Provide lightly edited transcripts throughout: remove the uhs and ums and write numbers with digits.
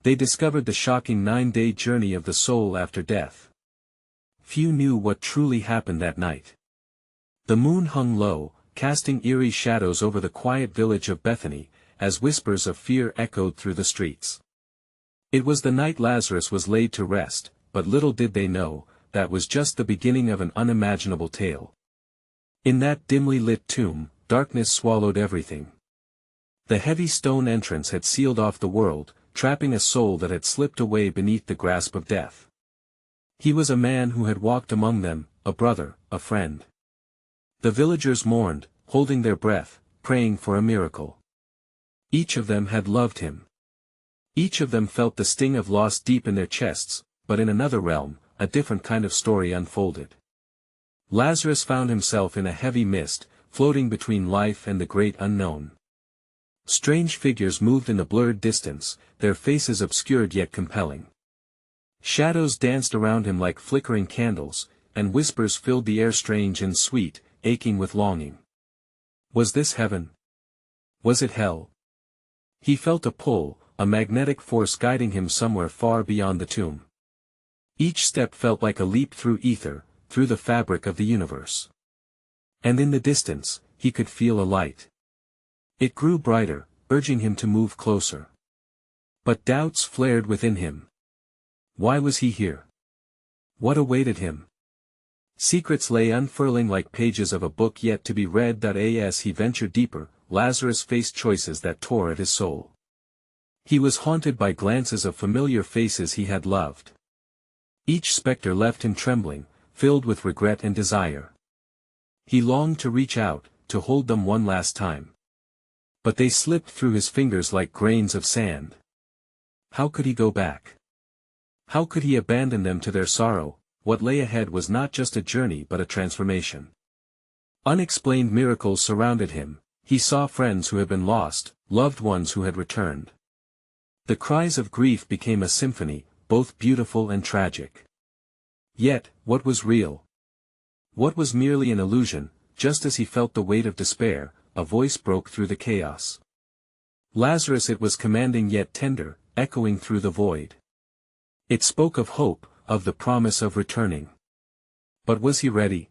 They discovered the shocking 9-day journey of the soul after death. Few knew what truly happened that night. The moon hung low, casting eerie shadows over the quiet village of Bethany, as whispers of fear echoed through the streets. It was the night Lazarus was laid to rest, but little did they know, that was just the beginning of an unimaginable tale. In that dimly lit tomb, darkness swallowed everything. The heavy stone entrance had sealed off the world, trapping a soul that had slipped away beneath the grasp of death. He was a man who had walked among them, a brother, a friend. The villagers mourned, holding their breath, praying for a miracle. Each of them had loved him. Each of them felt the sting of loss deep in their chests, but in another realm, a different kind of story unfolded. Lazarus found himself in a heavy mist, floating between life and the great unknown. Strange figures moved in the blurred distance, their faces obscured yet compelling. Shadows danced around him like flickering candles, and whispers filled the air strange and sweet, aching with longing. Was this heaven? Was it hell? He felt a pull, a magnetic force guiding him somewhere far beyond the tomb. Each step felt like a leap through ether, through the fabric of the universe. And in the distance, he could feel a light. It grew brighter, urging him to move closer. But doubts flared within him. Why was he here? What awaited him? Secrets lay unfurling like pages of a book yet to be read. As he ventured deeper, Lazarus faced choices that tore at his soul. He was haunted by glances of familiar faces he had loved. Each specter left him trembling, filled with regret and desire. He longed to reach out, to hold them one last time. But they slipped through his fingers like grains of sand. How could he go back? How could he abandon them to their sorrow? What lay ahead was not just a journey but a transformation. Unexplained miracles surrounded him. He saw friends who had been lost, loved ones who had returned. The cries of grief became a symphony, both beautiful and tragic. Yet, what was real? What was merely an illusion? Just as he felt the weight of despair, a voice broke through the chaos. Lazarus, it was commanding yet tender, echoing through the void. It spoke of hope, of the promise of returning. But was he ready?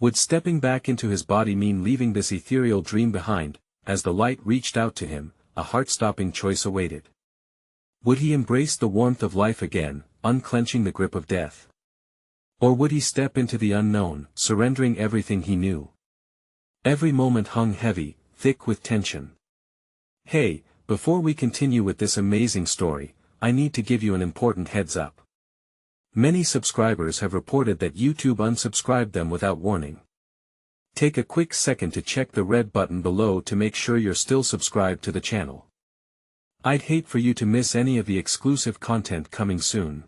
Would stepping back into his body mean leaving this ethereal dream behind? As the light reached out to him, a heart-stopping choice awaited. Would he embrace the warmth of life again, unclenching the grip of death? Or would he step into the unknown, surrendering everything he knew? Every moment hung heavy, thick with tension. Hey, before we continue with this amazing story, I need to give you an important heads up. Many subscribers have reported that YouTube unsubscribed them without warning. Take a quick second to check the red button below to make sure you're still subscribed to the channel. I'd hate for you to miss any of the exclusive content coming soon.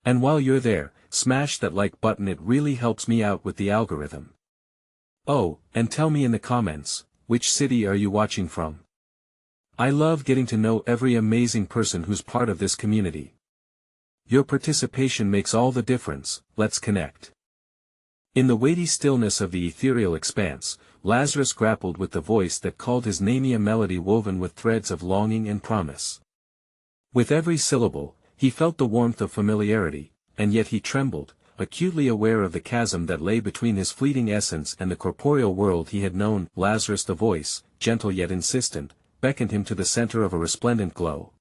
And while you're there, smash that like button, it really helps me out with the algorithm. Oh, and tell me in the comments, which city are you watching from? I love getting to know every amazing person who's part of this community. Your participation makes all the difference. Let's connect. In the weighty stillness of the ethereal expanse, Lazarus grappled with the voice that called his name, a melody woven with threads of longing and promise. With every syllable, he felt the warmth of familiarity, and yet he trembled, acutely aware of the chasm that lay between his fleeting essence and the corporeal world he had known. Lazarus, the voice, gentle yet insistent, beckoned him to the center of a resplendent glow.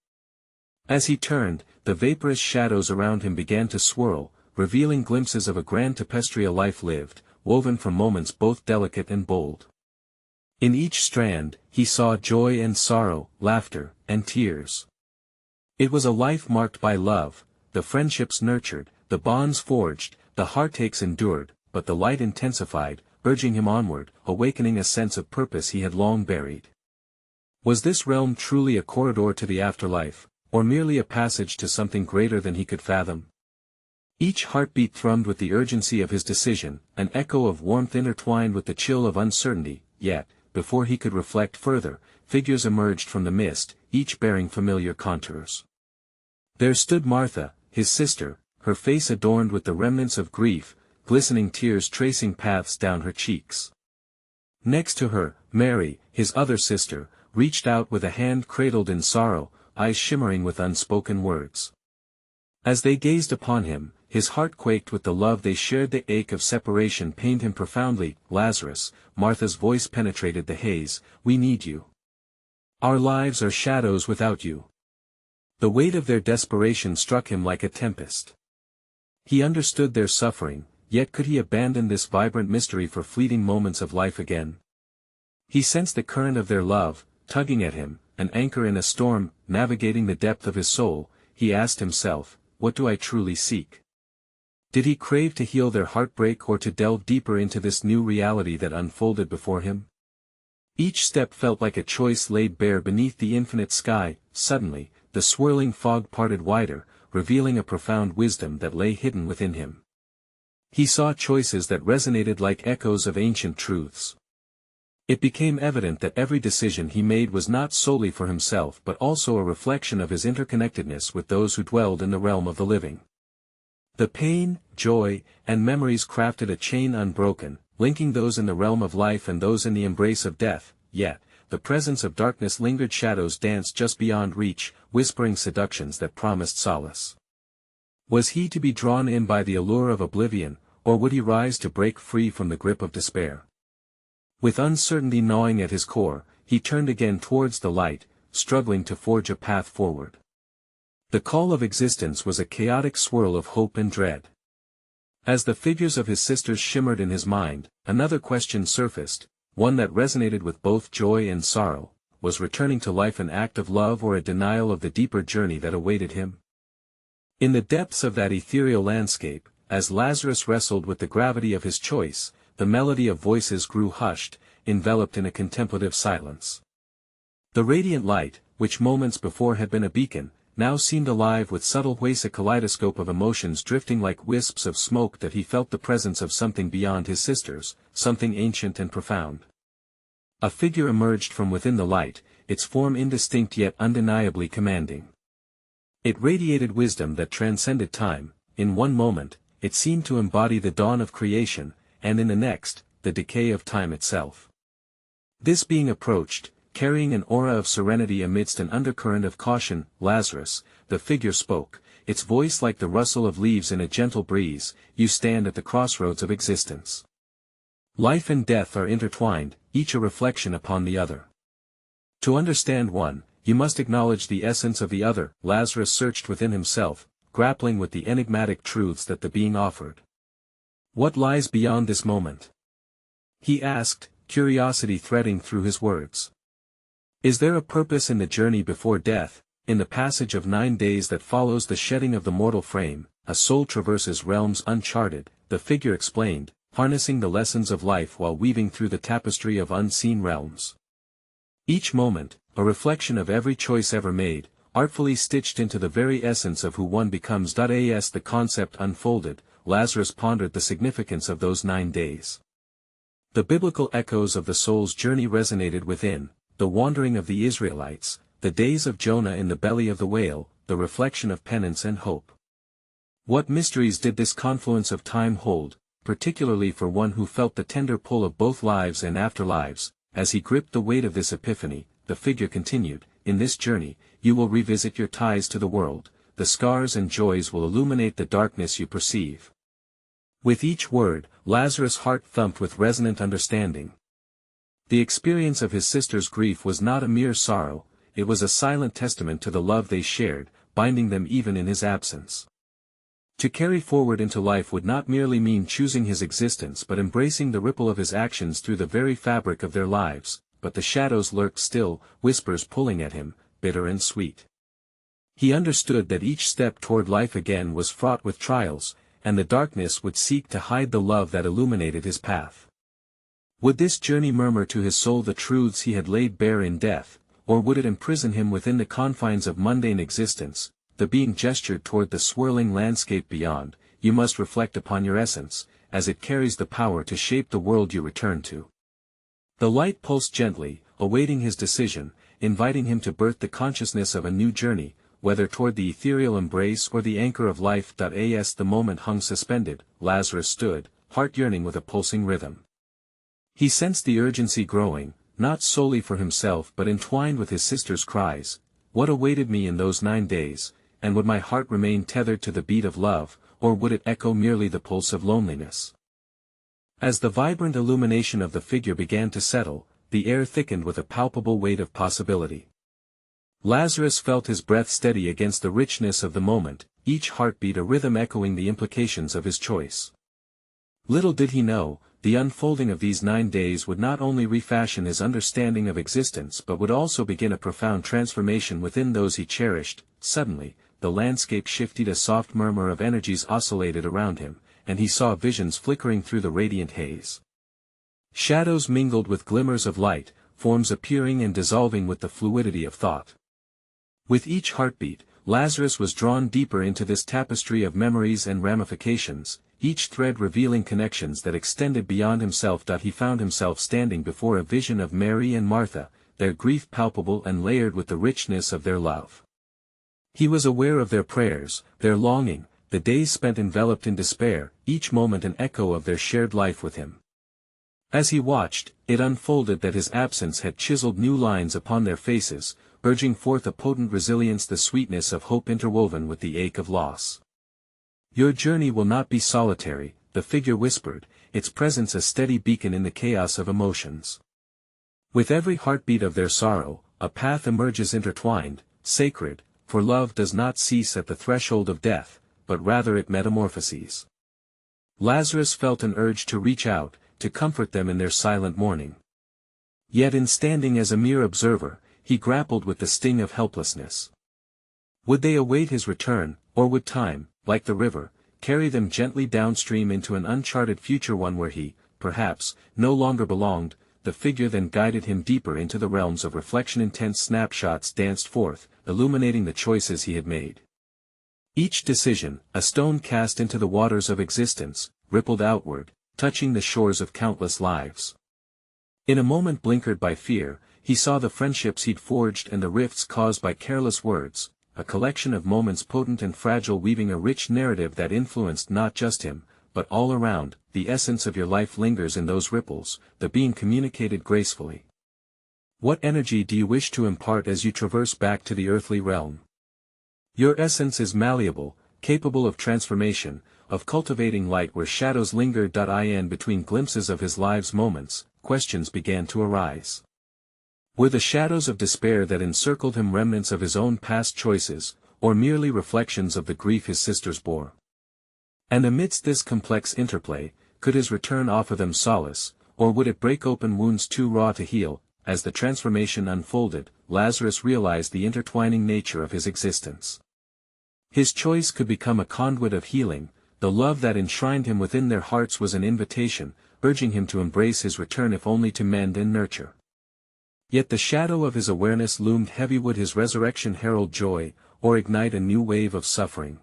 As he turned, the vaporous shadows around him began to swirl, revealing glimpses of a grand tapestry, a life lived, woven from moments both delicate and bold. In each strand, he saw joy and sorrow, laughter and tears. It was a life marked by love, the friendships nurtured, the bonds forged, the heartaches endured, but the light intensified, urging him onward, awakening a sense of purpose he had long buried. Was this realm truly a corridor to the afterlife, or merely a passage to something greater than he could fathom? Each heartbeat thrummed with the urgency of his decision, an echo of warmth intertwined with the chill of uncertainty. Yet, before he could reflect further, figures emerged from the mist, each bearing familiar contours. There stood Martha, his sister, her face adorned with the remnants of grief, glistening tears tracing paths down her cheeks. Next to her, Mary, his other sister, reached out with a hand cradled in sorrow, eyes shimmering with unspoken words. As they gazed upon him, his heart quaked with the love they shared. The ache of separation pained him profoundly. "Lazarus," Martha's voice penetrated the haze, "we need you. Our lives are shadows without you." The weight of their desperation struck him like a tempest. He understood their suffering, yet could he abandon this vibrant mystery for fleeting moments of life again? He sensed the current of their love, tugging at him, an anchor in a storm, navigating the depth of his soul. He asked himself, "What do I truly seek?" Did he crave to heal their heartbreak or to delve deeper into this new reality that unfolded before him? Each step felt like a choice laid bare beneath the infinite sky. Suddenly, the swirling fog parted wider, revealing a profound wisdom that lay hidden within him. He saw choices that resonated like echoes of ancient truths. It became evident that every decision he made was not solely for himself but also a reflection of his interconnectedness with those who dwelled in the realm of the living. The pain, joy, and memories crafted a chain unbroken, linking those in the realm of life and those in the embrace of death. Yet, the presence of darkness lingered. Shadows danced just beyond reach, whispering seductions that promised solace. Was he to be drawn in by the allure of oblivion, or would he rise to break free from the grip of despair? With uncertainty gnawing at his core, he turned again towards the light, struggling to forge a path forward. The call of existence was a chaotic swirl of hope and dread. As the figures of his sisters shimmered in his mind, another question surfaced, one that resonated with both joy and sorrow. Was returning to life an act of love or a denial of the deeper journey that awaited him? In the depths of that ethereal landscape, as Lazarus wrestled with the gravity of his choice, the melody of voices grew hushed, enveloped in a contemplative silence. The radiant light, which moments before had been a beacon, now seemed alive with subtle waves, a kaleidoscope of emotions drifting like wisps of smoke. That he felt the presence of something beyond his sisters, something ancient and profound. A figure emerged from within the light, its form indistinct yet undeniably commanding. It radiated wisdom that transcended time. In one moment, it seemed to embody the dawn of creation, and in the next, the decay of time itself. This being approached, carrying an aura of serenity amidst an undercurrent of caution. "Lazarus," the figure spoke, its voice like the rustle of leaves in a gentle breeze, "you stand at the crossroads of existence. Life and death are intertwined, each a reflection upon the other. To understand one, you must acknowledge the essence of the other." Lazarus searched within himself, grappling with the enigmatic truths that the being offered. "What lies beyond this moment?" he asked, curiosity threading through his words. "Is there a purpose in the journey before death, in the passage of 9 days that follows the shedding of the mortal frame? A soul traverses realms uncharted," the figure explained, harnessing the lessons of life while weaving through the tapestry of unseen realms. Each moment, a reflection of every choice ever made, artfully stitched into the very essence of who one becomes. As the concept unfolded, Lazarus pondered the significance of those 9 days. The biblical echoes of the soul's journey resonated within. The wandering of the Israelites, the days of Jonah in the belly of the whale, the reflection of penance and hope. What mysteries did this confluence of time hold, particularly for one who felt the tender pull of both lives and afterlives? As he gripped the weight of this epiphany, the figure continued, "In this journey, you will revisit your ties to the world, the scars and joys will illuminate the darkness you perceive." With each word, Lazarus' heart thumped with resonant understanding. The experience of his sister's grief was not a mere sorrow, it was a silent testament to the love they shared, binding them even in his absence. To carry forward into life would not merely mean choosing his existence but embracing the ripple of his actions through the very fabric of their lives. But the shadows lurked still, whispers pulling at him, bitter and sweet. He understood that each step toward life again was fraught with trials, and the darkness would seek to hide the love that illuminated his path. Would this journey murmur to his soul the truths he had laid bare in death, or would it imprison him within the confines of mundane existence? The being gestured toward the swirling landscape beyond. "You must reflect upon your essence, as it carries the power to shape the world you return to." The light pulsed gently, awaiting his decision, inviting him to birth the consciousness of a new journey, whether toward the ethereal embrace or the anchor of life. As the moment hung suspended, Lazarus stood, heart yearning with a pulsing rhythm. He sensed the urgency growing, not solely for himself but entwined with his sister's cries, what awaited me in those 9 days, and would my heart remain tethered to the beat of love, or would it echo merely the pulse of loneliness? As the vibrant illumination of the figure began to settle, the air thickened with a palpable weight of possibility. Lazarus felt his breath steady against the richness of the moment, each heartbeat a rhythm echoing the implications of his choice. Little did he know, the unfolding of these 9 days would not only refashion his understanding of existence but would also begin a profound transformation within those he cherished. Suddenly, the landscape shifted, a soft murmur of energies oscillated around him, and he saw visions flickering through the radiant haze. Shadows mingled with glimmers of light, forms appearing and dissolving with the fluidity of thought. With each heartbeat, Lazarus was drawn deeper into this tapestry of memories and ramifications, each thread revealing connections that extended beyond himself. He found himself standing before a vision of Mary and Martha, their grief palpable and layered with the richness of their love. He was aware of their prayers, their longing, the days spent enveloped in despair, each moment an echo of their shared life with him. As he watched, it unfolded that his absence had chiseled new lines upon their faces, urging forth a potent resilience, the sweetness of hope interwoven with the ache of loss. "Your journey will not be solitary," the figure whispered, its presence a steady beacon in the chaos of emotions. "With every heartbeat of their sorrow, a path emerges intertwined, sacred, for love does not cease at the threshold of death, but rather it metamorphoses." Lazarus felt an urge to reach out, to comfort them in their silent mourning. Yet in standing as a mere observer, he grappled with the sting of helplessness. Would they await his return, or would time, like the river, carry them gently downstream into an uncharted future, one where he, perhaps, no longer belonged? The figure then guided him deeper into the realms of reflection. Intense snapshots danced forth, illuminating the choices he had made. Each decision, a stone cast into the waters of existence, rippled outward, touching the shores of countless lives. In a moment blinkered by fear, he saw the friendships he'd forged and the rifts caused by careless words, a collection of moments potent and fragile, weaving a rich narrative that influenced not just him, but all around. The essence of your life lingers in those ripples, the being communicated gracefully. What energy do you wish to impart as you traverse back to the earthly realm? Your essence is malleable, capable of transformation, of cultivating light where shadows linger. In between glimpses of his life's moments, questions began to arise. Were the shadows of despair that encircled him remnants of his own past choices, or merely reflections of the grief his sisters bore? And amidst this complex interplay, could his return offer them solace, or would it break open wounds too raw to heal? As the transformation unfolded, Lazarus realized the intertwining nature of his existence. His choice could become a conduit of healing. The love that enshrined him within their hearts was an invitation, urging him to embrace his return if only to mend and nurture. Yet the shadow of his awareness loomed heavy. Would his resurrection herald joy, or ignite a new wave of suffering?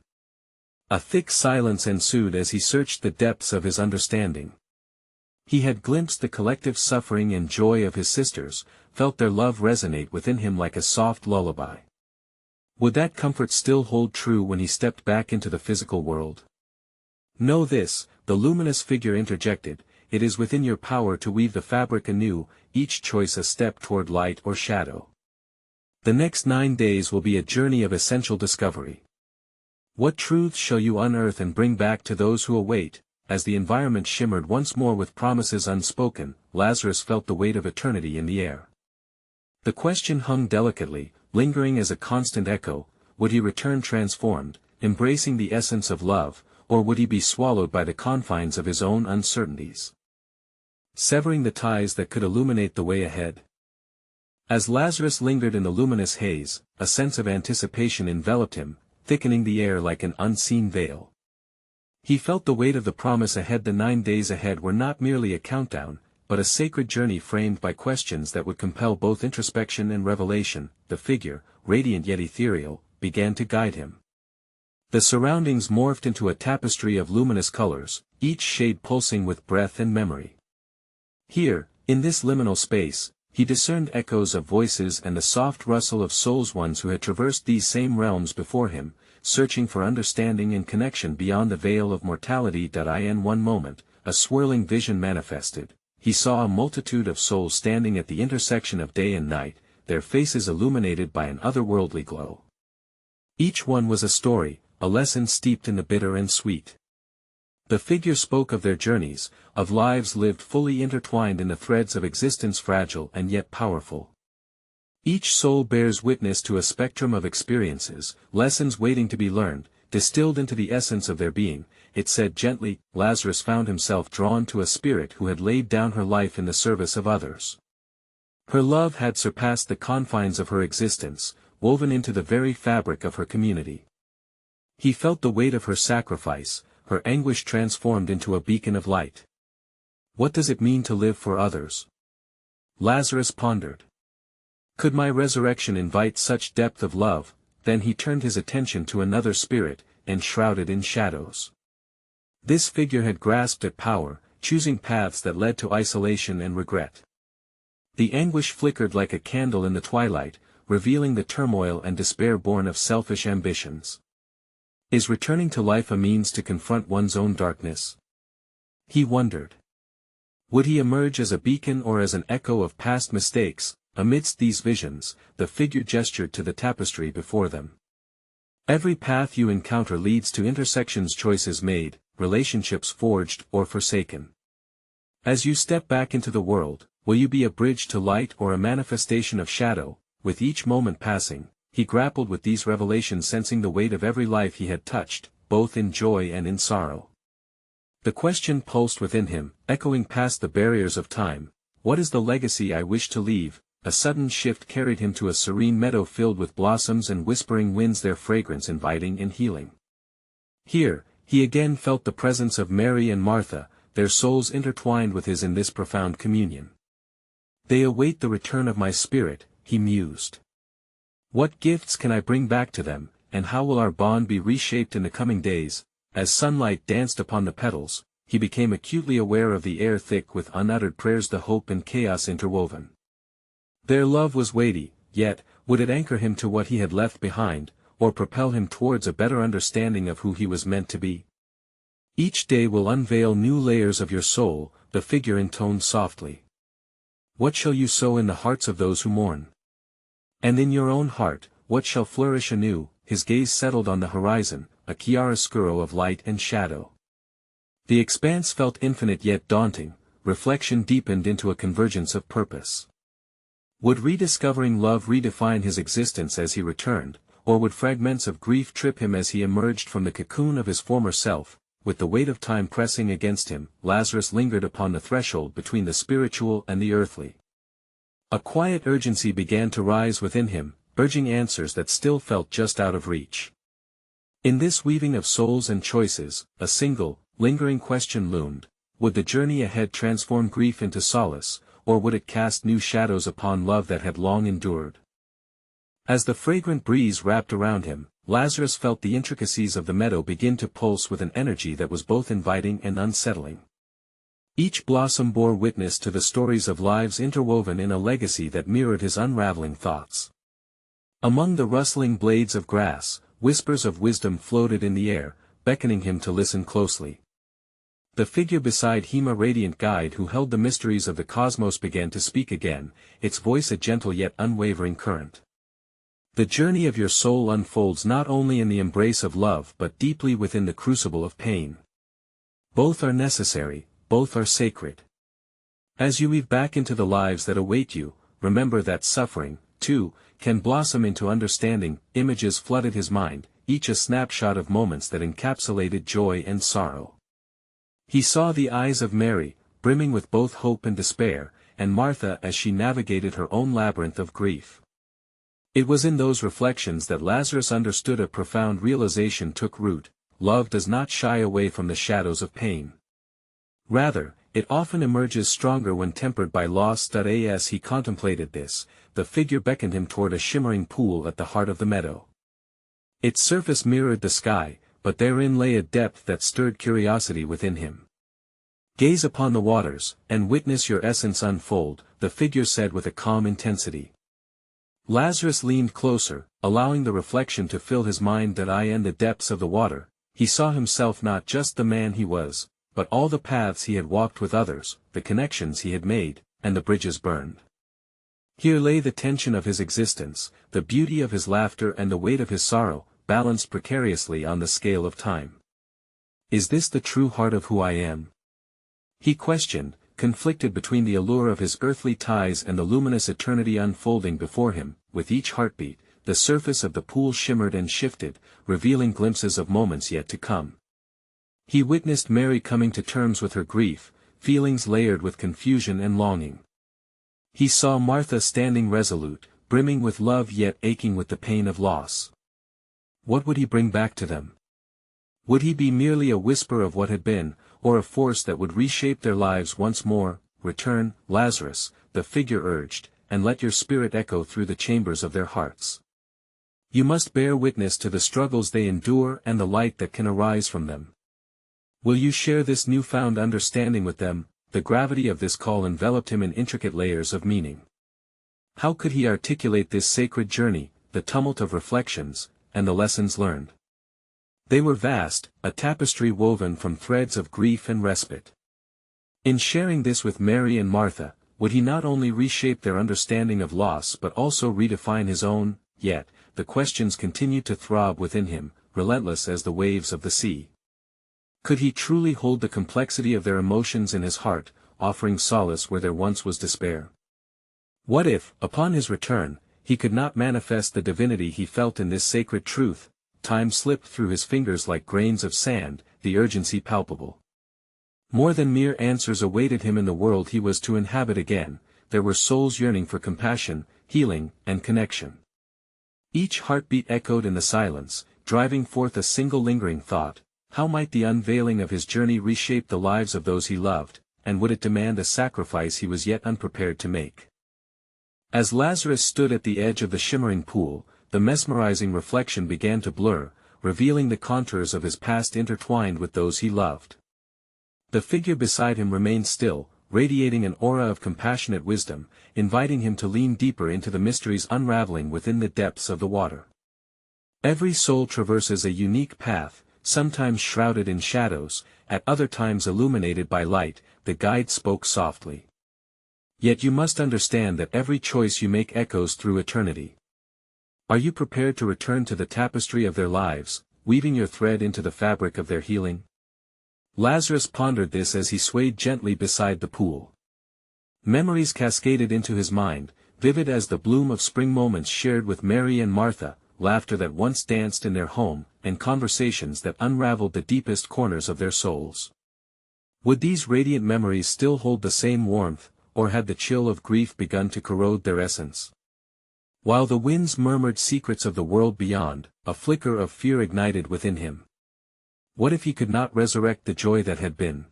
A thick silence ensued as he searched the depths of his understanding. He had glimpsed the collective suffering and joy of his sisters, felt their love resonate within him like a soft lullaby. Would that comfort still hold true when he stepped back into the physical world? "Know this," the luminous figure interjected, "it is within your power to weave the fabric anew, each choice a step toward light or shadow. The next 9 days will be a journey of essential discovery. What truths shall you unearth and bring back to those who await?" As the environment shimmered once more with promises unspoken, Lazarus felt the weight of eternity in the air. The question hung delicately, lingering as a constant echo: would he return transformed, embracing the essence of love, or would he be swallowed by the confines of his own uncertainties, severing the ties that could illuminate the way ahead? As Lazarus lingered in the luminous haze, a sense of anticipation enveloped him, thickening the air like an unseen veil. He felt the weight of the promise ahead. The 9 days ahead were not merely a countdown, but a sacred journey framed by questions that would compel both introspection and revelation. The figure, radiant yet ethereal, began to guide him. The surroundings morphed into a tapestry of luminous colors, each shade pulsing with breath and memory. Here, in this liminal space, he discerned echoes of voices and the soft rustle of souls, ones who had traversed these same realms before him, searching for understanding and connection beyond the veil of mortality. In one moment, a swirling vision manifested. He saw a multitude of souls standing at the intersection of day and night, their faces illuminated by an otherworldly glow. Each one was a story, a lesson steeped in the bitter and sweet. The figure spoke of their journeys, of lives lived fully intertwined in the threads of existence, fragile and yet powerful. Each soul bears witness to a spectrum of experiences, lessons waiting to be learned, distilled into the essence of their being. It said gently. Lazarus found himself drawn to a spirit who had laid down her life in the service of others. Her love had surpassed the confines of her existence, woven into the very fabric of her community. He felt the weight of her sacrifice, her anguish transformed into a beacon of light. What does it mean to live for others? Lazarus pondered. Could my resurrection invite such depth of love? Then he turned his attention to another spirit, enshrouded in shadows. This figure had grasped at power, choosing paths that led to isolation and regret. The anguish flickered like a candle in the twilight, revealing the turmoil and despair born of selfish ambitions. Is returning to life a means to confront one's own darkness? He wondered. Would he emerge as a beacon or as an echo of past mistakes? Amidst these visions, the figure gestured to the tapestry before them. Every path you encounter leads to intersections, choices made, relationships forged or forsaken. As you step back into the world, will you be a bridge to light or a manifestation of shadow? With each moment passing, he grappled with these revelations, sensing the weight of every life he had touched, both in joy and in sorrow. The question pulsed within him, echoing past the barriers of time. What is the legacy I wish to leave? A sudden shift carried him to a serene meadow filled with blossoms and whispering winds, their fragrance inviting and healing. Here, he again felt the presence of Mary and Martha, their souls intertwined with his in this profound communion. They await the return of my spirit, he mused. What gifts can I bring back to them, and how will our bond be reshaped in the coming days? As sunlight danced upon the petals, he became acutely aware of the air thick with unuttered prayers, the hope and chaos interwoven. Their love was weighty, yet, would it anchor him to what he had left behind, or propel him towards a better understanding of who he was meant to be? Each day will unveil new layers of your soul, the figure intoned softly. What shall you sow in the hearts of those who mourn? And in your own heart, what shall flourish anew? His gaze settled on the horizon, a chiaroscuro of light and shadow. The expanse felt infinite yet daunting, reflection deepened into a convergence of purpose. Would rediscovering love redefine his existence as he returned, or would fragments of grief trip him as he emerged from the cocoon of his former self? With the weight of time pressing against him, Lazarus lingered upon the threshold between the spiritual and the earthly. A quiet urgency began to rise within him, urging answers that still felt just out of reach. In this weaving of souls and choices, a single, lingering question loomed: would the journey ahead transform grief into solace, or would it cast new shadows upon love that had long endured? As the fragrant breeze wrapped around him, Lazarus felt the intricacies of the meadow begin to pulse with an energy that was both inviting and unsettling. Each blossom bore witness to the stories of lives interwoven in a legacy that mirrored his unraveling thoughts. Among the rustling blades of grass, whispers of wisdom floated in the air, beckoning him to listen closely. The figure beside him, a radiant guide who held the mysteries of the cosmos, began to speak again, its voice a gentle yet unwavering current. The journey of your soul unfolds not only in the embrace of love but deeply within the crucible of pain. Both are necessary, both are sacred. As you weave back into the lives that await you, remember that suffering, too, can blossom into understanding. Images flooded his mind, each a snapshot of moments that encapsulated joy and sorrow. He saw the eyes of Mary, brimming with both hope and despair, and Martha as she navigated her own labyrinth of grief. It was in those reflections that Lazarus understood a profound realization took root: love does not shy away from the shadows of pain. Rather, it often emerges stronger when tempered by loss. As he contemplated this, the figure beckoned him toward a shimmering pool at the heart of the meadow. Its surface mirrored the sky, but therein lay a depth that stirred curiosity within him. Gaze upon the waters, and witness your essence unfold, the figure said with a calm intensity. Lazarus leaned closer, allowing the reflection to fill his mind. In the depths of the water, he saw himself not just the man he was, but all the paths he had walked with others, the connections he had made, and the bridges burned. Here lay the tension of his existence, the beauty of his laughter and the weight of his sorrow, balanced precariously on the scale of time. Is this the true heart of who I am? He questioned, conflicted between the allure of his earthly ties and the luminous eternity unfolding before him. With each heartbeat, the surface of the pool shimmered and shifted, revealing glimpses of moments yet to come. He witnessed Mary coming to terms with her grief, feelings layered with confusion and longing. He saw Martha standing resolute, brimming with love yet aching with the pain of loss. What would he bring back to them? Would he be merely a whisper of what had been, or a force that would reshape their lives once more? Return, Lazarus, the figure urged, and let your spirit echo through the chambers of their hearts. You must bear witness to the struggles they endure and the light that can arise from them. Will you share this newfound understanding with them? The gravity of this call enveloped him in intricate layers of meaning. How could he articulate this sacred journey, the tumult of reflections, and the lessons learned? They were vast, a tapestry woven from threads of grief and respite. In sharing this with Mary and Martha, would he not only reshape their understanding of loss but also redefine his own? Yet, the questions continued to throb within him, relentless as the waves of the sea. Could he truly hold the complexity of their emotions in his heart, offering solace where there once was despair? What if, upon his return, he could not manifest the divinity he felt in this sacred truth? Time slipped through his fingers like grains of sand, the urgency palpable. More than mere answers awaited him in the world he was to inhabit again. There were souls yearning for compassion, healing, and connection. Each heartbeat echoed in the silence, driving forth a single lingering thought. How might the unveiling of his journey reshape the lives of those he loved, and would it demand a sacrifice he was yet unprepared to make? As Lazarus stood at the edge of the shimmering pool, the mesmerizing reflection began to blur, revealing the contours of his past intertwined with those he loved. The figure beside him remained still, radiating an aura of compassionate wisdom, inviting him to lean deeper into the mysteries unraveling within the depths of the water. Every soul traverses a unique path, sometimes shrouded in shadows, at other times illuminated by light. The guide spoke softly. Yet you must understand that every choice you make echoes through eternity. Are you prepared to return to the tapestry of their lives, weaving your thread into the fabric of their healing? Lazarus pondered this as he swayed gently beside the pool. Memories cascaded into his mind, vivid as the bloom of spring moments shared with Mary and Martha, laughter that once danced in their home, and conversations that unraveled the deepest corners of their souls. Would these radiant memories still hold the same warmth, or had the chill of grief begun to corrode their essence? While the winds murmured secrets of the world beyond, a flicker of fear ignited within him. What if he could not resurrect the joy that had been?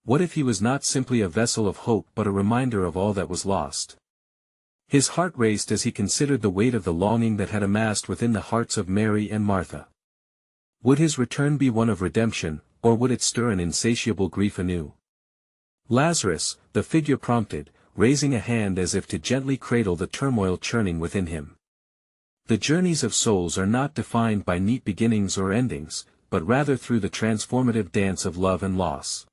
What if he was not simply a vessel of hope but a reminder of all that was lost? His heart raced as he considered the weight of the longing that had amassed within the hearts of Mary and Martha. Would his return be one of redemption, or would it stir an insatiable grief anew? Lazarus, the figure prompted, raising a hand as if to gently cradle the turmoil churning within him. The journeys of souls are not defined by neat beginnings or endings, but rather through the transformative dance of love and loss.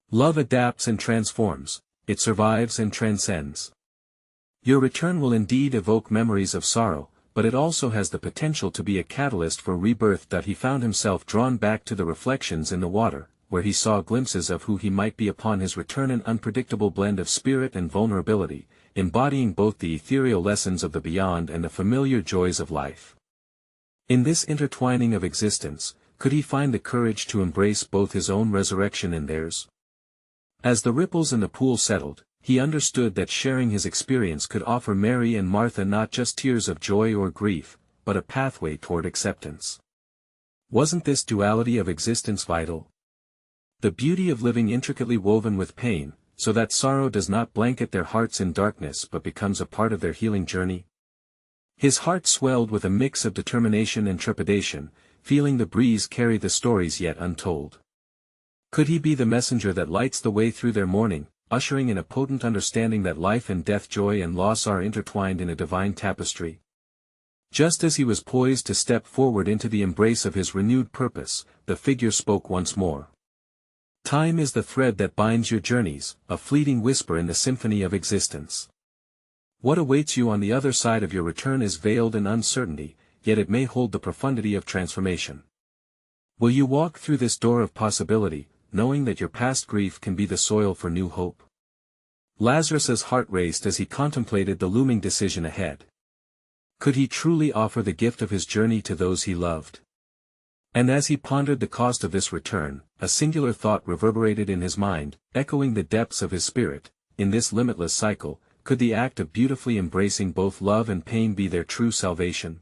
Love adapts and transforms, it survives and transcends. Your return will indeed evoke memories of sorrow, but it also has the potential to be a catalyst for rebirth. That he found himself drawn back to the reflections in the water, where he saw glimpses of who he might be upon his return, an unpredictable blend of spirit and vulnerability, embodying both the ethereal lessons of the beyond and the familiar joys of life. In this intertwining of existence, could he find the courage to embrace both his own resurrection and theirs? As the ripples in the pool settled, he understood that sharing his experience could offer Mary and Martha not just tears of joy or grief, but a pathway toward acceptance. Wasn't this duality of existence vital? The beauty of living intricately woven with pain, so that sorrow does not blanket their hearts in darkness but becomes a part of their healing journey? His heart swelled with a mix of determination and trepidation, feeling the breeze carry the stories yet untold. Could he be the messenger that lights the way through their mourning, ushering in a potent understanding that life and death, joy and loss are intertwined in a divine tapestry? Just as he was poised to step forward into the embrace of his renewed purpose, the figure spoke once more. Time is the thread that binds your journeys, a fleeting whisper in the symphony of existence. What awaits you on the other side of your return is veiled in uncertainty, yet it may hold the profundity of transformation. Will you walk through this door of possibility, knowing that your past grief can be the soil for new hope? Lazarus's heart raced as he contemplated the looming decision ahead. Could he truly offer the gift of his journey to those he loved? And as he pondered the cost of this return, a singular thought reverberated in his mind, echoing the depths of his spirit. In this limitless cycle, could the act of beautifully embracing both love and pain be their true salvation?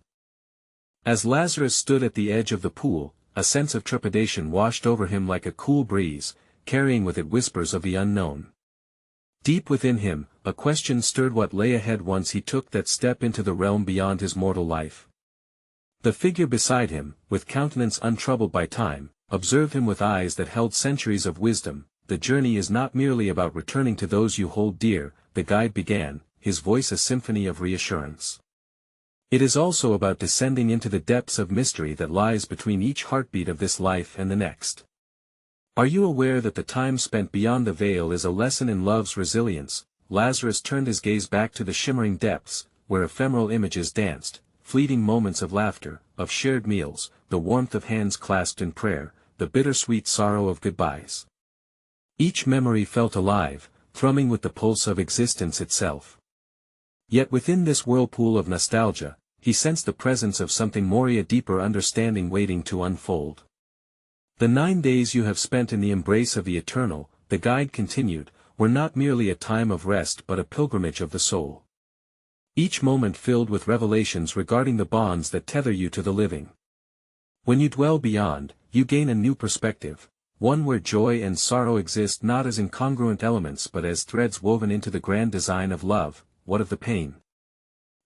As Lazarus stood at the edge of the pool, a sense of trepidation washed over him like a cool breeze, carrying with it whispers of the unknown. Deep within him, a question stirred what lay ahead once he took that step into the realm beyond his mortal life. The figure beside him, with countenance untroubled by time, observed him with eyes that held centuries of wisdom. The journey is not merely about returning to those you hold dear, the guide began, his voice a symphony of reassurance. It is also about descending into the depths of mystery that lies between each heartbeat of this life and the next. Are you aware that the time spent beyond the veil is a lesson in love's resilience? Lazarus turned his gaze back to the shimmering depths, where ephemeral images danced, fleeting moments of laughter, of shared meals, the warmth of hands clasped in prayer, the bittersweet sorrow of goodbyes. Each memory felt alive, thrumming with the pulse of existence itself. Yet within this whirlpool of nostalgia, he sensed the presence of something more, a deeper understanding waiting to unfold. The 9 days you have spent in the embrace of the eternal, the guide continued, were not merely a time of rest but a pilgrimage of the soul. Each moment filled with revelations regarding the bonds that tether you to the living. When you dwell beyond, you gain a new perspective, one where joy and sorrow exist not as incongruent elements but as threads woven into the grand design of love. What of the pain?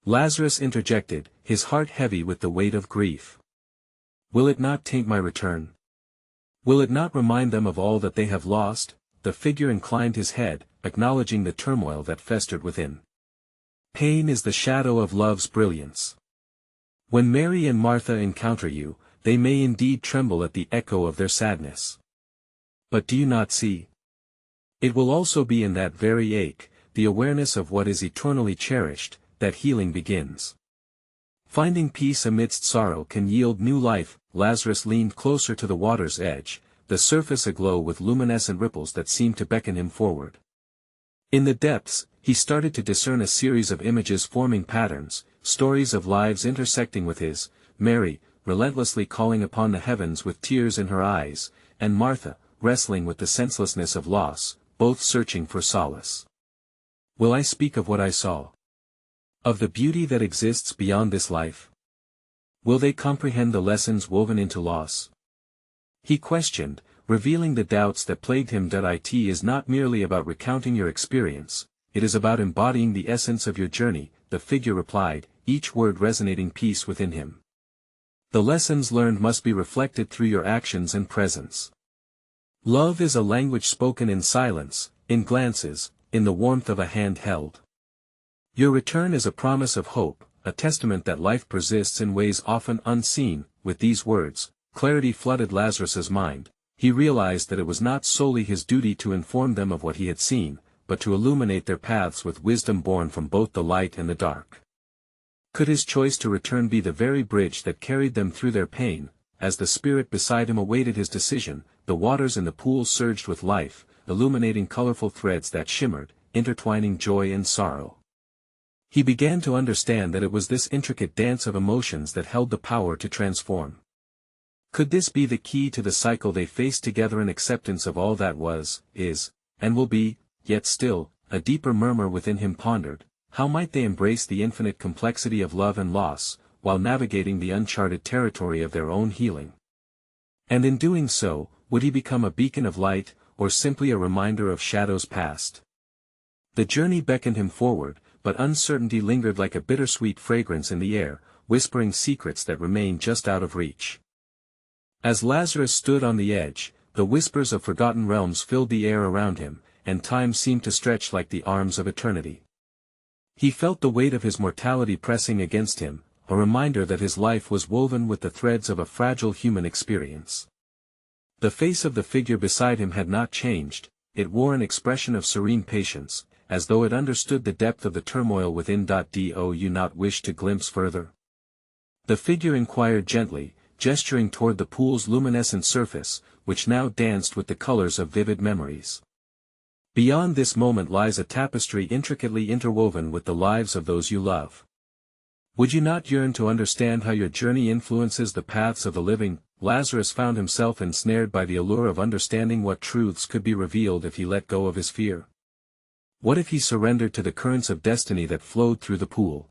Lazarus interjected, his heart heavy with the weight of grief. Will it not taint my return? Will it not remind them of all that they have lost? The figure inclined his head, acknowledging the turmoil that festered within. Pain is the shadow of love's brilliance. When Mary and Martha encounter you, they may indeed tremble at the echo of their sadness. But do you not see? It will also be in that very ache, the awareness of what is eternally cherished, that healing begins. Finding peace amidst sorrow can yield new life. Lazarus leaned closer to the water's edge, the surface aglow with luminescent ripples that seemed to beckon him forward. In the depths, he started to discern a series of images forming patterns, stories of lives intersecting with his, Mary, relentlessly calling upon the heavens with tears in her eyes, and Martha, wrestling with the senselessness of loss, both searching for solace. Will I speak of what I saw? Of the beauty that exists beyond this life? Will they comprehend the lessons woven into loss? He questioned, revealing the doubts that plagued him. It is not merely about recounting your experience, it is about embodying the essence of your journey, the figure replied, each word resonating peace within him. The lessons learned must be reflected through your actions and presence. Love is a language spoken in silence, in glances, in the warmth of a hand held. Your return is a promise of hope, a testament that life persists in ways often unseen. With these words, clarity flooded Lazarus's mind. He realized that it was not solely his duty to inform them of what he had seen, but to illuminate their paths with wisdom born from both the light and the dark. Could his choice to return be the very bridge that carried them through their pain? As the spirit beside him awaited his decision, the waters in the pool surged with life, illuminating colorful threads that shimmered, intertwining joy and sorrow. He began to understand that it was this intricate dance of emotions that held the power to transform. Could this be the key to the cycle they faced together, in acceptance of all that was, is, and will be? Yet still, a deeper murmur within him pondered, how might they embrace the infinite complexity of love and loss, while navigating the uncharted territory of their own healing? And in doing so, would he become a beacon of light, or simply a reminder of shadows past? The journey beckoned him forward, but uncertainty lingered like a bittersweet fragrance in the air, whispering secrets that remained just out of reach. As Lazarus stood on the edge, the whispers of forgotten realms filled the air around him, and time seemed to stretch like the arms of eternity. He felt the weight of his mortality pressing against him, a reminder that his life was woven with the threads of a fragile human experience. The face of the figure beside him had not changed, it wore an expression of serene patience, as though it understood the depth of the turmoil within. Do you not wish to glimpse further? The figure inquired gently, gesturing toward the pool's luminescent surface, which now danced with the colors of vivid memories. Beyond this moment lies a tapestry intricately interwoven with the lives of those you love. Would you not yearn to understand how your journey influences the paths of the living? Lazarus found himself ensnared by the allure of understanding what truths could be revealed if he let go of his fear. What if he surrendered to the currents of destiny that flowed through the pool?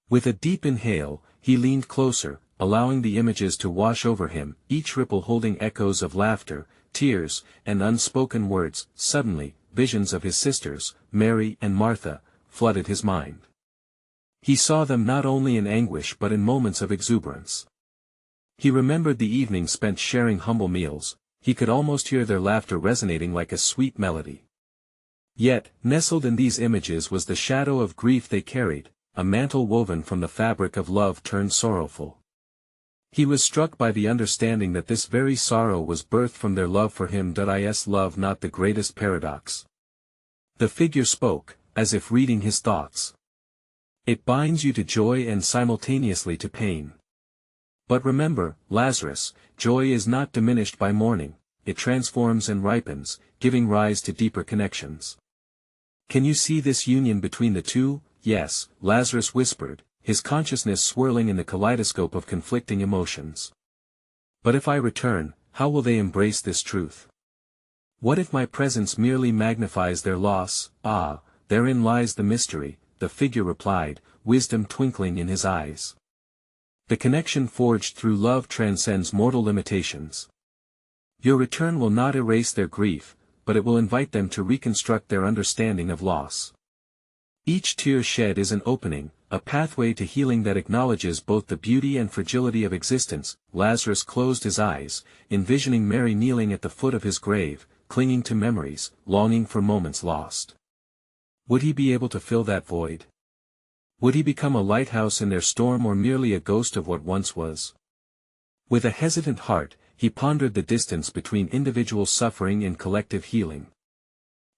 With a deep inhale, he leaned closer, allowing the images to wash over him, each ripple holding echoes of laughter, tears, and unspoken words. Suddenly, visions of his sisters, Mary and Martha, flooded his mind. He saw them not only in anguish but in moments of exuberance. He remembered the evenings spent sharing humble meals, he could almost hear their laughter resonating like a sweet melody. Yet, nestled in these images was the shadow of grief they carried, a mantle woven from the fabric of love turned sorrowful. He was struck by the understanding that this very sorrow was birthed from their love for him. Is love not the greatest paradox? The figure spoke, as if reading his thoughts. It binds you to joy and simultaneously to pain. But remember, Lazarus, joy is not diminished by mourning, it transforms and ripens, giving rise to deeper connections. Can you see this union between the two? Yes, Lazarus whispered, his consciousness swirling in the kaleidoscope of conflicting emotions. But if I return, how will they embrace this truth? What if my presence merely magnifies their loss? Ah, therein lies the mystery, the figure replied, wisdom twinkling in his eyes. The connection forged through love transcends mortal limitations. Your return will not erase their grief, but it will invite them to reconstruct their understanding of loss. Each tear shed is an opening, a pathway to healing that acknowledges both the beauty and fragility of existence. Lazarus closed his eyes, envisioning Mary kneeling at the foot of his grave, clinging to memories, longing for moments lost. Would he be able to fill that void? Would he become a lighthouse in their storm or merely a ghost of what once was? With a hesitant heart, he pondered the distance between individual suffering and collective healing.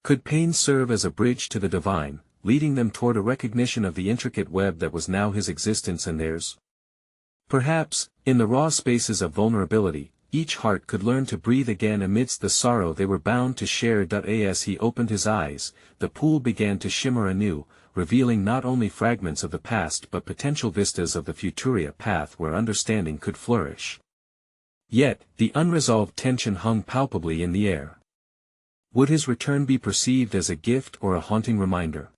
Could pain serve as a bridge to the divine, leading them toward a recognition of the intricate web that was now his existence and theirs? Perhaps, in the raw spaces of vulnerability, each heart could learn to breathe again amidst the sorrow they were bound to share. As he opened his eyes, the pool began to shimmer anew, revealing not only fragments of the past but potential vistas of the future, path where understanding could flourish. Yet, the unresolved tension hung palpably in the air. Would his return be perceived as a gift or a haunting reminder?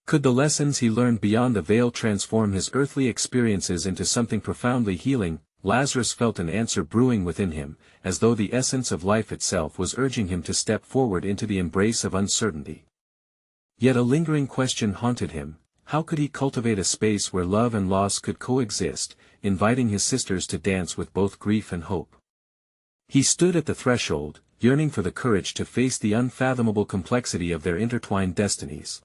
Could the lessons he learned beyond the veil transform his earthly experiences into something profoundly healing? Lazarus felt an answer brewing within him, as though the essence of life itself was urging him to step forward into the embrace of uncertainty. Yet a lingering question haunted him: how could he cultivate a space where love and loss could coexist, inviting his sisters to dance with both grief and hope? He stood at the threshold, yearning for the courage to face the unfathomable complexity of their intertwined destinies.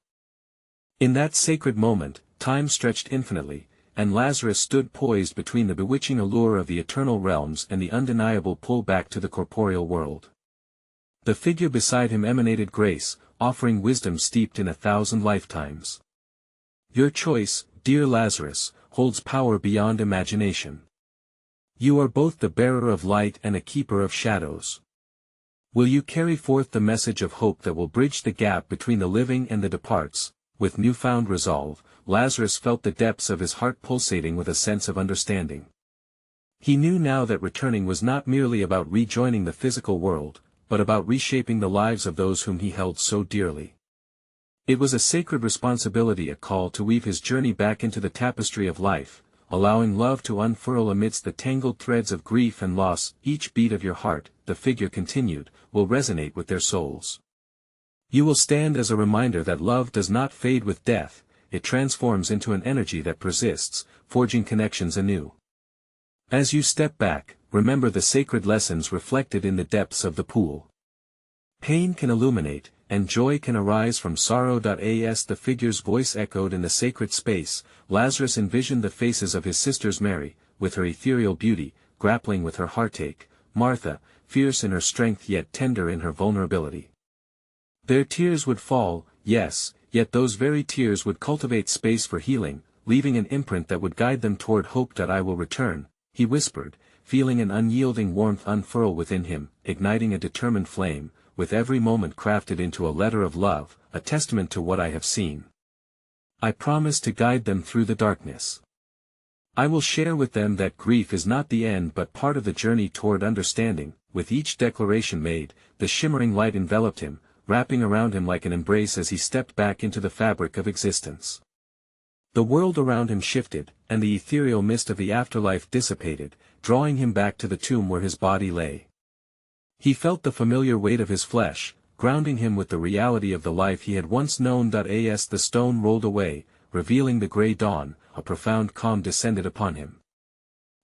In that sacred moment, time stretched infinitely, and Lazarus stood poised between the bewitching allure of the eternal realms and the undeniable pull back to the corporeal world. The figure beside him emanated grace, offering wisdom steeped in 1,000 lifetimes. Your choice, dear Lazarus, holds power beyond imagination. You are both the bearer of light and a keeper of shadows. Will you carry forth the message of hope that will bridge the gap between the living and the departs? With newfound resolve, Lazarus felt the depths of his heart pulsating with a sense of understanding. He knew now that returning was not merely about rejoining the physical world, but about reshaping the lives of those whom he held so dearly. It was a sacred responsibility, a call to weave his journey back into the tapestry of life, allowing love to unfurl amidst the tangled threads of grief and loss. Each beat of your heart, the figure continued, will resonate with their souls. You will stand as a reminder that love does not fade with death, it transforms into an energy that persists, forging connections anew. As you step back, remember the sacred lessons reflected in the depths of the pool. Pain can illuminate, and joy can arise from sorrow. As the figure's voice echoed in the sacred space, Lazarus envisioned the faces of his sisters: Mary, with her ethereal beauty, grappling with her heartache; Martha, fierce in her strength yet tender in her vulnerability. Their tears would fall, yes, yet those very tears would cultivate space for healing, leaving an imprint that would guide them toward hope. I will return, he whispered, feeling an unyielding warmth unfurl within him, igniting a determined flame, with every moment crafted into a letter of love, a testament to what I have seen. I promise to guide them through the darkness. I will share with them that grief is not the end but part of the journey toward understanding. With each declaration made, the shimmering light enveloped him, wrapping around him like an embrace as he stepped back into the fabric of existence. The world around him shifted, and the ethereal mist of the afterlife dissipated, drawing him back to the tomb where his body lay. He felt the familiar weight of his flesh, grounding him with the reality of the life he had once known. As the stone rolled away, revealing the grey dawn, a profound calm descended upon him.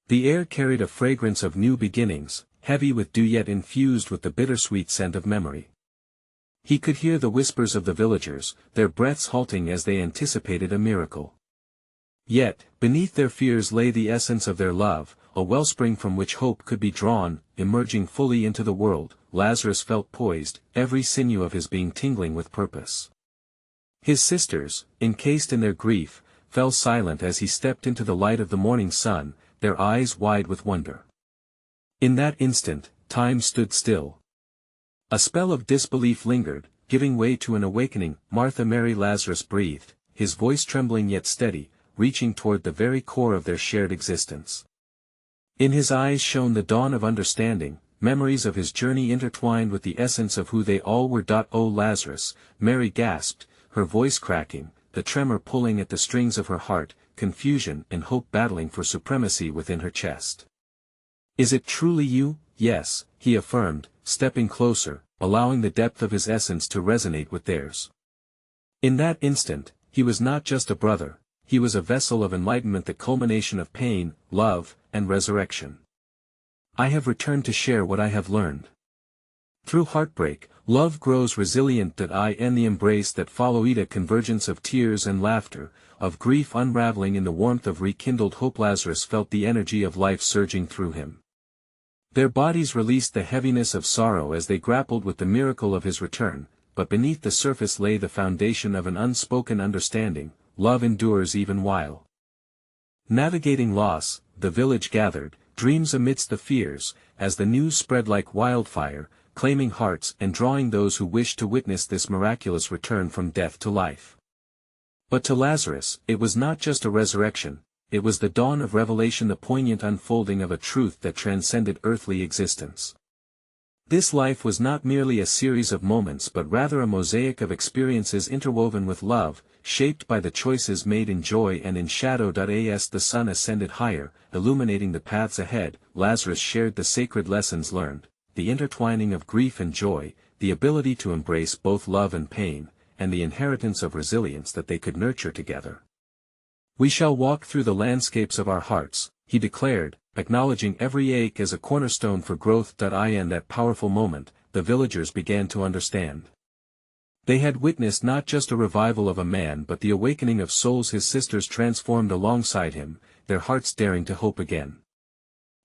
The air carried a fragrance of new beginnings, heavy with dew yet infused with the bittersweet scent of memory. He could hear the whispers of the villagers, their breaths halting as they anticipated a miracle. Yet, beneath their fears lay the essence of their love, a wellspring from which hope could be drawn. Emerging fully into the world, Lazarus felt poised, every sinew of his being tingling with purpose. His sisters, encased in their grief, fell silent as he stepped into the light of the morning sun, their eyes wide with wonder. In that instant, time stood still. A spell of disbelief lingered, giving way to an awakening. Martha, Mary, Lazarus breathed, his voice trembling yet steady, reaching toward the very core of their shared existence. In his eyes shone the dawn of understanding, memories of his journey intertwined with the essence of who they all were. Oh, Lazarus, Mary gasped, her voice cracking, the tremor pulling at the strings of her heart, confusion and hope battling for supremacy within her chest. Is it truly you? Yes, he affirmed, stepping closer, allowing the depth of his essence to resonate with theirs. In that instant, he was not just a brother, he was a vessel of enlightenment, the culmination of pain, love, and resurrection. I have returned to share what I have learned. Through heartbreak, love grows resilient. In the embrace that followed, a convergence of tears and laughter, of grief unraveling in the warmth of rekindled hope. Lazarus felt the energy of life surging through him. Their bodies released the heaviness of sorrow as they grappled with the miracle of his return, but beneath the surface lay the foundation of an unspoken understanding. Love endures even while navigating loss. The village gathered, dreams amidst the fears, as the news spread like wildfire, claiming hearts and drawing those who wished to witness this miraculous return from death to life. But to Lazarus, it was not just a resurrection, it was the dawn of revelation, the poignant unfolding of a truth that transcended earthly existence. This life was not merely a series of moments but rather a mosaic of experiences interwoven with love, shaped by the choices made in joy and in shadow. As the sun ascended higher, illuminating the paths ahead, Lazarus shared the sacred lessons learned, the intertwining of grief and joy, the ability to embrace both love and pain, and the inheritance of resilience that they could nurture together. We shall walk through the landscapes of our hearts, he declared, acknowledging every ache as a cornerstone for growth. In that powerful moment, the villagers began to understand. They had witnessed not just a revival of a man but the awakening of souls. His sisters transformed alongside him, their hearts daring to hope again.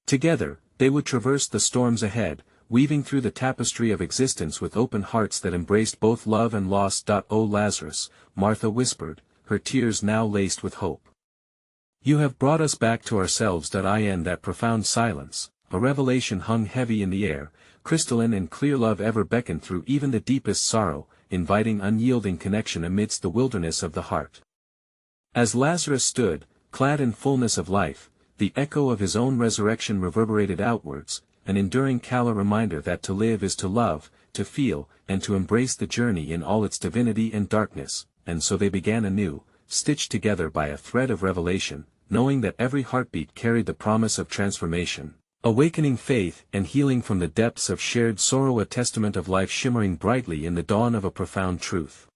Together, they would traverse the storms ahead, weaving through the tapestry of existence with open hearts that embraced both love and loss. Oh, Lazarus, Martha whispered, her tears now laced with hope. You have brought us back to ourselves. In that profound silence, a revelation hung heavy in the air, crystalline and clear. Love ever beckoned through even the deepest sorrow, inviting unyielding connection amidst the wilderness of the heart. As Lazarus stood, clad in fullness of life, the echo of his own resurrection reverberated outwards, an enduring reminder that to live is to love, to feel, and to embrace the journey in all its divinity and darkness. And so they began anew, stitched together by a thread of revelation, knowing that every heartbeat carried the promise of transformation, awakening faith and healing from the depths of shared sorrow, a testament of life shimmering brightly in the dawn of a profound truth.